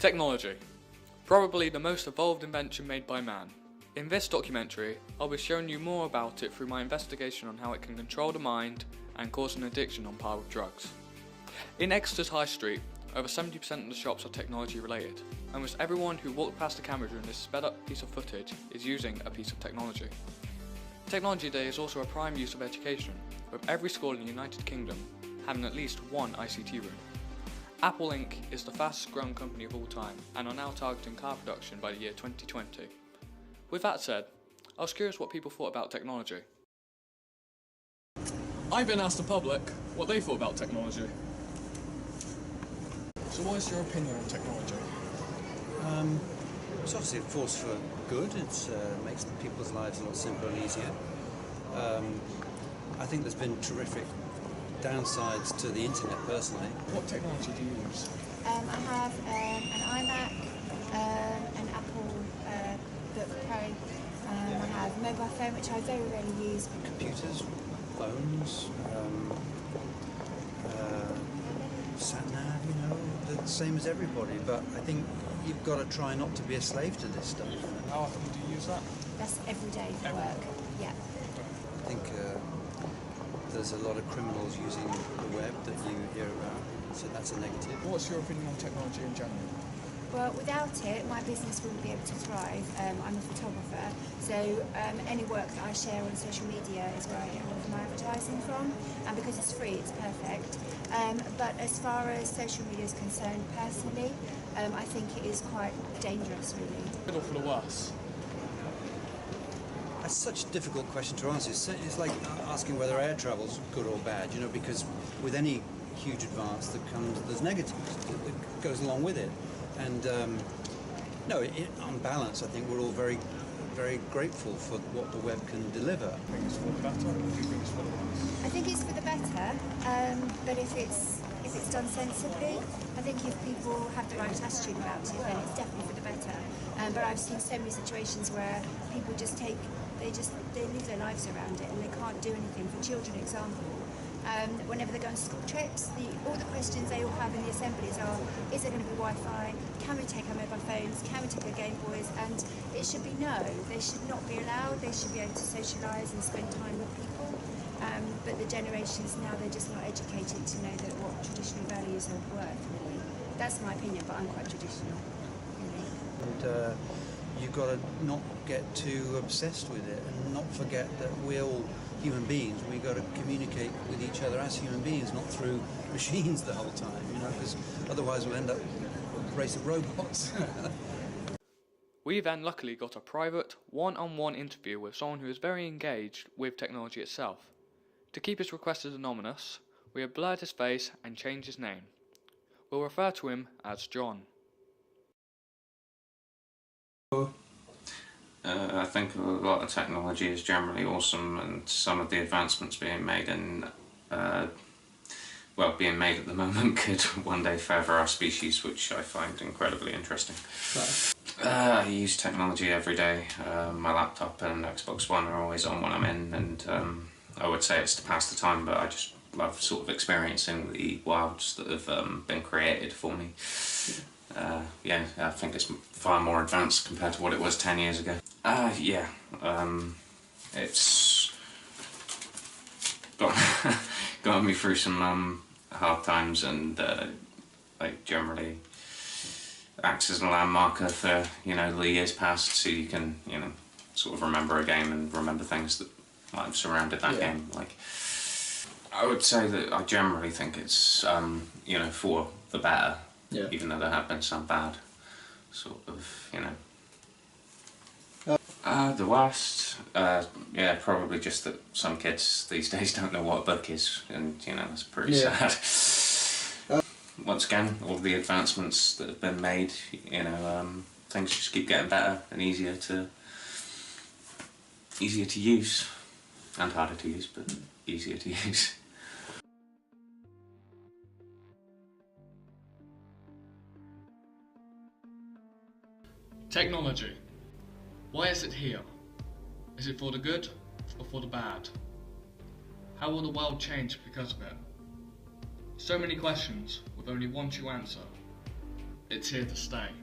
Technology. Probably the most evolved invention made by man. In this documentary, I'll be showing you more about it through my investigation on how it can control the mind and cause an addiction on par with drugs. In Exeter's High Street, over 70% of the shops are technology related. Almost everyone who walked past the camera during this sped up piece of footage is using a piece of technology. Technology Day is also a prime use of education, with every school in the United Kingdom having at least one ICT room. Apple Inc. is the fastest growing company of all time and are now targeting car production by the year 2020. With that said, I was curious what people thought about technology. I've been asked the public what they thought about technology. So what is your opinion on technology? It's obviously a force for good. It makes people's lives a lot simpler and easier. I think there's been terrific downsides to the internet personally. What technology do you use? I have an iMac, an Apple Book Pro. I have a mobile phone, which I very rarely use. Computers, phones, sat-nav, the same as everybody. But I think you've got to try not to be a slave to this stuff. How often do you use that? That's every day for work. Yeah. I think there's a lot of criminals using the web that you hear about, so that's a negative. What's your opinion on technology in general? Well, without it, my business wouldn't be able to thrive. I'm a photographer, so any work that I share on social media is where I get all of my advertising from, and because it's free, it's perfect. But as far as social media is concerned, personally, I think it is quite dangerous, really. Good or for the worse? That's such a difficult question to answer. It's like asking whether air travel's good or bad, because with any huge advance there's negatives that goes along with it. And on balance, I think we're all very, very grateful for what the web can deliver. Do you think it's for the better, or do you think it's for the worse? I think it's for the better, but if it's done sensibly, I think if people have the right attitude about it, then it's definitely for the better. But I've seen so many situations where people they live their lives around it and they can't do anything. For children, example, whenever they go on school trips, all the questions they all have in the assemblies are, is there going to be Wi-Fi? Can we take our mobile phones? Can we take our Game Boys? And it should be no. They should not be allowed. They should be able to socialise and spend time with people. But the generations now, they're just not educated to know that what traditional values are worth, really. That's my opinion, but I'm quite traditional, really. And you've got to not get too obsessed with it and not forget that we're all human beings. We've got to communicate with each other as human beings, not through machines the whole time, because otherwise we'll end up a race of robots. We then luckily got a private, one-on-one interview with someone who is very engaged with technology itself. To keep his request as anonymous, we have blurred his face and changed his name. We'll refer to him as John. I think a lot of technology is generally awesome, and some of the advancements being made being made at the moment could one day further our species, which I find incredibly interesting. I use technology every day. My laptop and Xbox One are always on when I'm in, and I would say it's to pass the time, but I just love sort of experiencing the worlds that have been created for me. I think it's far more advanced compared to what it was 10 years ago. It's got me through some hard times, and generally acts as a landmarker for the years past, so you can sort of remember a game and remember things that might have surrounded that game. I would say that I generally think it's for the better. Yeah. Even though there have been some bad, sort of, the worst, probably just that some kids these days don't know what a book is, and, that's pretty sad. Once again, all the advancements that have been made, things just keep getting better and easier to use, and harder to use, but easier to use. Technology. Why is it here? Is it for the good or for the bad? How will the world change because of it? So many questions with only one true answer. it's here to stay.